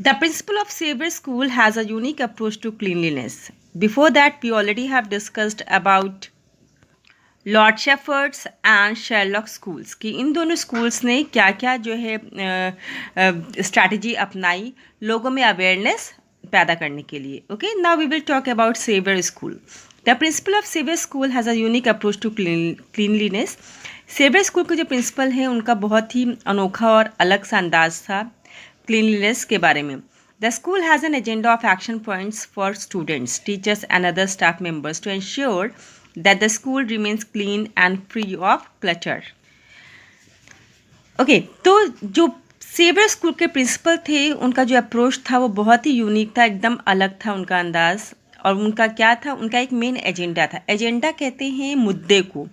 The principal of Xavier School has a unique approach to cleanliness. Before that, we already have discussed about Lord shepherd's and Sherlock schools कि इन दोनों schools ने क्या क्या जो है strategy अपनाई लोगों में अवेयरनेस पैदा करने के लिए. Okay, now we will talk about Saviour school. The principal of Saviour school has a unique approach to cleanliness. Saviour school के जो प्रिंसिपल हैं उनका बहुत ही अनोखा और अलग सा अंदाज था क्लीनलीनेस के बारे में. The school has an agenda of action points for students, teachers and other staff members to ensure that the school remains clean and free of clutter. Okay, तो जो सेवियर स्कूल के प्रिंसिपल थे उनका जो approach था वो बहुत ही unique था, एकदम अलग था उनका अंदाज. और उनका क्या था, उनका एक मेन एजेंडा था. एजेंडा कहते हैं मुद्दे को,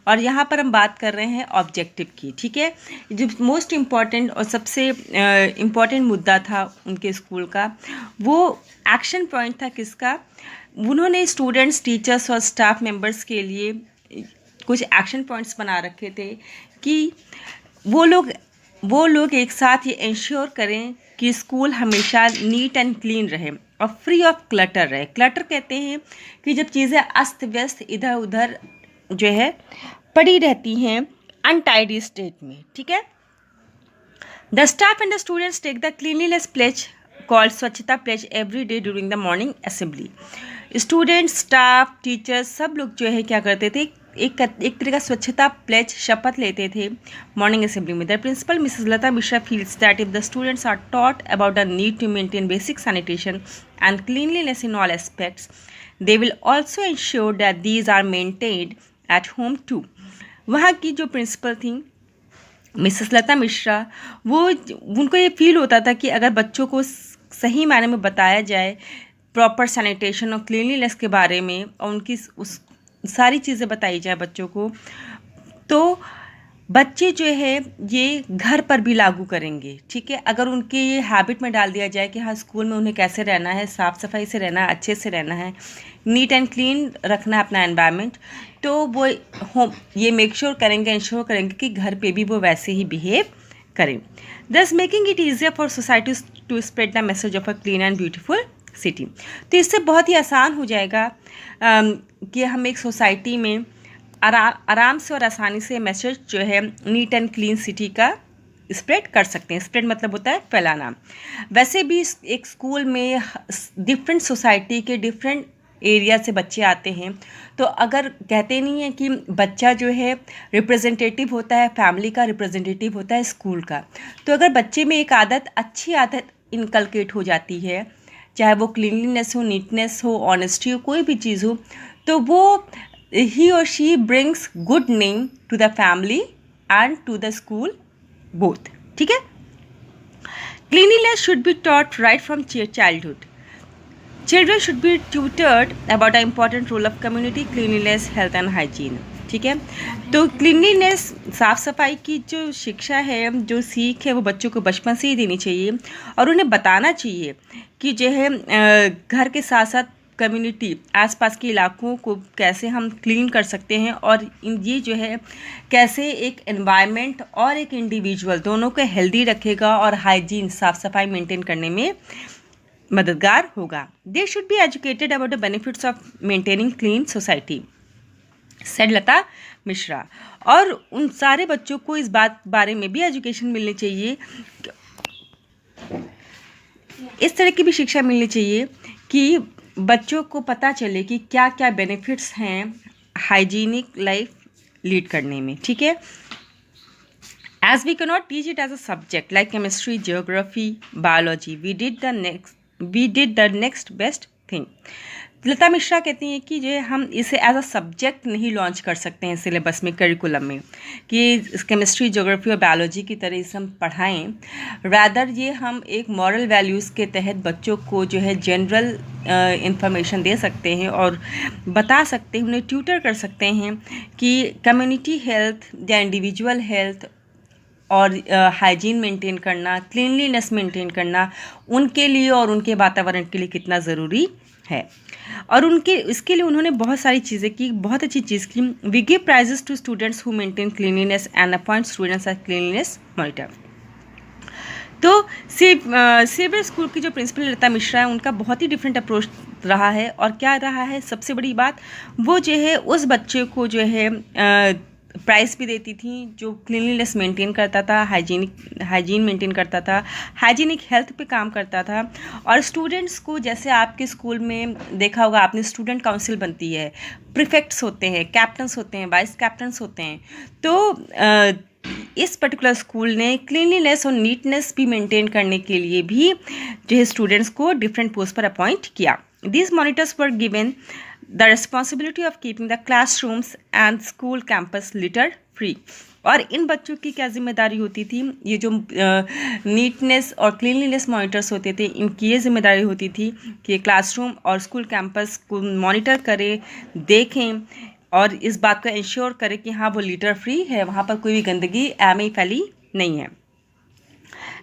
और यहाँ पर हम बात कर रहे हैं ऑब्जेक्टिव की. ठीक है, जो मोस्ट इम्पॉर्टेंट और सबसे इम्पॉर्टेंट मुद्दा था उनके स्कूल का, वो एक्शन पॉइंट था किसका. उन्होंने स्टूडेंट्स, टीचर्स और स्टाफ मेंबर्स के लिए कुछ एक्शन पॉइंट्स बना रखे थे कि वो लोग एक साथ ये इंश्योर करें कि स्कूल हमेशा नीट एंड क्लीन रहे और फ्री ऑफ क्लटर रहे. क्लटर कहते हैं कि जब चीज़ें अस्त व्यस्त इधर उधर जो है पड़ी रहती हैं अनटाइडी स्टेट में. ठीक है, the staff and the students take the cleanliness pledge called Swachhta pledge every day during the morning assembly. Students, staff, teachers सब लोग जो है क्या करते थे, एक तरह का स्वच्छता प्लेज शपथ लेते थे मॉर्निंग असेंबली में. The principal Mrs Lata Mishra feels that if the students are taught about the need to maintain basic sanitation and cleanliness in all aspects, they will also ensure that these are maintained at home too. वहाँ की जो principal थी Mrs Lata Mishra, उनको ये feel होता था कि अगर बच्चों को सही मायने में बताया जाए प्रॉपर सैनिटेशन और क्लीनलीनेस के बारे में और उनकी उस सारी चीज़ें बताई जाए बच्चों को, तो बच्चे जो है ये घर पर भी लागू करेंगे. ठीक है, अगर उनके ये हैबिट में डाल दिया जाए कि हाँ स्कूल में उन्हें कैसे रहना है, साफ़ सफाई से रहना है, अच्छे से रहना है, नीट एंड क्लीन रखना है अपना एनवायरनमेंट, तो वो ये इंश्योर करेंगे कि घर पे भी वो वैसे ही बिहेव करें. Thus making it easier for society to spread the message of a clean and beautiful city. तो इससे बहुत ही आसान हो जाएगा कि हम एक सोसाइटी में आराम से और आसानी से मैसेज जो है नीट एंड क्लीन सिटी का स्प्रेड कर सकते हैं. स्प्रेड मतलब होता है फैलाना. वैसे भी एक स्कूल में डिफरेंट सोसाइटी के डिफरेंट एरिया से बच्चे आते हैं, तो अगर कहते नहीं है कि बच्चा जो है रिप्रेजेंटेटिव होता है, फैमिली का रिप्रेजेंटेटिव होता है स्कूल का, तो अगर बच्चे में एक अच्छी आदत इनकलकेट हो जाती है, चाहे वो क्लीनलीनेस हो, नीटनेस हो, ऑनेस्टी हो, कोई भी चीज़ हो, तो वो he or she brings good name to the family and to the school both. ठीक है, cleanliness should be taught right from childhood. Children should be tutored about the important role of community cleanliness, health and hygiene. ठीक है, तो cleanliness, साफ़ सफाई की जो शिक्षा है, जो सीख है, वो बच्चों को बचपन से ही देनी चाहिए और उन्हें बताना चाहिए कि जो है घर के साथ साथ कम्युनिटी, आसपास के इलाकों को कैसे हम क्लीन कर सकते हैं और ये जो है कैसे एक एनवायरनमेंट और एक इंडिविजुअल दोनों को हेल्दी रखेगा और हाइजीन, साफ़ सफाई मेंटेन करने में मददगार होगा. They should be educated about the benefits of maintaining clean society, said Lata Mishra. और उन सारे बच्चों को इस बारे में भी एजुकेशन मिलनी चाहिए, इस तरह की भी शिक्षा मिलनी चाहिए कि बच्चों को पता चले कि क्या क्या बेनिफिट्स हैं हाइजीनिक लाइफ लीड करने में. ठीक है, as we can not teach it as a subject like chemistry, geography, biology, we did the next best thing. Lata Mishra कहती हैं कि जो हम इसे एज अ सब्जेक्ट नहीं लॉन्च कर सकते हैं सिलेबस में, करिकुलम में, कि केमिस्ट्री, ज्योग्राफी और बायोलॉजी की तरह इसे हम पढ़ाएं. रादर ये हम एक मॉरल वैल्यूज़ के तहत बच्चों को जो है जनरल इंफॉर्मेशन दे सकते हैं और बता सकते हैं, उन्हें ट्यूटर कर सकते हैं कि कम्युनिटी हेल्थ या इंडिविजुअल हेल्थ और हाइजीन मेंटेन करना, क्लीनलीनेस मेंटेन करना उनके लिए और उनके वातावरण के लिए कितना ज़रूरी है. और इसके लिए उन्होंने बहुत सारी चीज़ें की, बहुत अच्छी चीज़ की. We give prizes to students who maintain cleanliness and appoint students as cleanliness monitor. तो सेवियर स्कूल की जो प्रिंसिपल लता मिश्रा है, उनका बहुत ही डिफरेंट अप्रोच रहा है। और क्या रहा है सबसे बड़ी बात, वो जो है उस बच्चे को जो है प्राइस भी देती थी जो क्लीनलीनेस मेंटेन करता था, हाइजीन मेंटेन करता था, हाइजीनिक हेल्थ पे काम करता था। और स्टूडेंट्स को, जैसे आपके स्कूल में देखा होगा आपने, स्टूडेंट काउंसिल बनती है, प्रीफेक्ट्स होते हैं, कैप्टन्स होते हैं, वाइस कैप्टन्स होते हैं। तो इस पर्टिकुलर स्कूल ने क्लीनलीनेस और नीटनेस भी मेंटेन करने के लिए भी जो है स्टूडेंट्स को डिफरेंट पोस्ट पर अपॉइंट किया। These monitors were given the responsibility of keeping the classrooms and school campus litter free। और इन बच्चों की क्या जिम्मेदारी होती थी, ये जो नीटनेस और क्लीनलीनेस मॉनिटर्स होते थे, इनकी ये जिम्मेदारी होती थी कि क्लासरूम और स्कूल कैंपस को मॉनिटर करें, देखें और इस बात को इंश्योर करें कि हाँ वो लिटर फ्री है, वहाँ पर कोई भी गंदगी एम फैली नहीं है।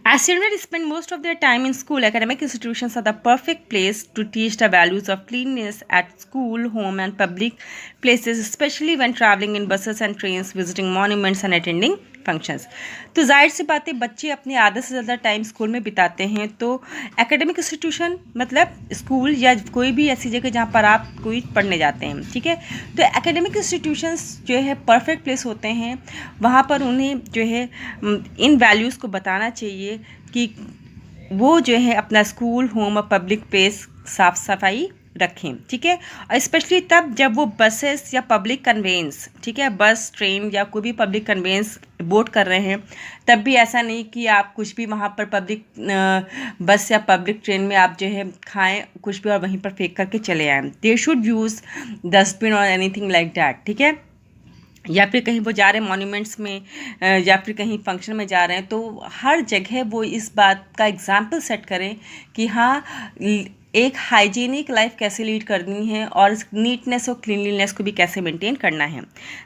As children spend most of their time in school, academic institutions are the perfect place to teach the values of cleanliness at school, home, and public places, especially when traveling in buses and trains, visiting monuments, and attending functions. तो जाहिर सी बात है, बच्चे अपने आधे से ज़्यादा time school में बिताते हैं। तो एकेडमिक इंस्टीट्यूशन मतलब स्कूल या कोई भी ऐसी जगह जहाँ पर आप कोई पढ़ने जाते हैं, ठीक है, तो एकेडमिक इंस्टीट्यूशंस जो है परफेक्ट प्लेस होते हैं। वहाँ पर उन्हें जो है इन वैल्यूज़ को बताना चाहिए कि वो जो है अपना स्कूल, होम और पब्लिक प्लेस साफ सफाई रखें, ठीक है। और स्पेशली तब जब वो बसेस या पब्लिक कन्वेंस, ठीक है, बस, ट्रेन या कोई भी पब्लिक कन्वेंस बोर्ड कर रहे हैं, तब भी ऐसा नहीं कि आप कुछ भी वहाँ पर पब्लिक बस या पब्लिक ट्रेन में आप जो है खाएं कुछ भी और वहीं पर फेंक करके चले आएँ। दे शुड यूज़ डस्टबिन और एनीथिंग लाइक दैट, ठीक है। या फिर कहीं वो जा रहे हैं मॉन्यूमेंट्स में या फिर कहीं फंक्शन में जा रहे हैं, तो हर जगह वो इस बात का एग्जाम्पल सेट करें कि हाँ एक हाइजीनिक लाइफ कैसे लीड करनी है और नीटनेस और क्लीनलीनेस को भी कैसे मेंटेन करना है।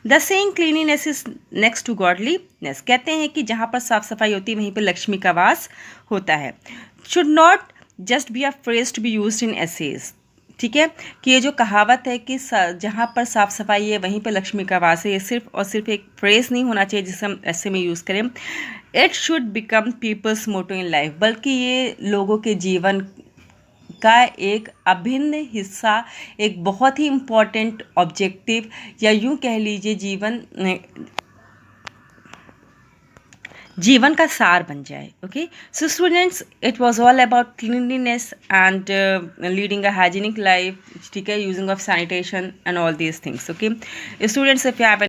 The saying cleanliness is next to godliness, कहते हैं कि जहाँ पर साफ सफाई होती है वहीं पर लक्ष्मी का वास होता है। Should not just be a phrase to be used in essays, ठीक है, कि ये जो कहावत है कि जहाँ पर साफ़ सफाई है वहीं पर लक्ष्मी का वास है, ये सिर्फ और सिर्फ एक फ्रेज़ नहीं होना चाहिए जिसे हम ऐसे में यूज़ करें। It should become people's motto in life, बल्कि ये लोगों के जीवन का एक अभिन्न हिस्सा, एक बहुत ही इम्पॉर्टेंट ऑब्जेक्टिव, या यूँ कह लीजिए जीवन का सार बन जाए। Okay, so students, it was all about cleanliness and leading a hygienic life, ठीक है, using of sanitation and all these things. Okay students, if you have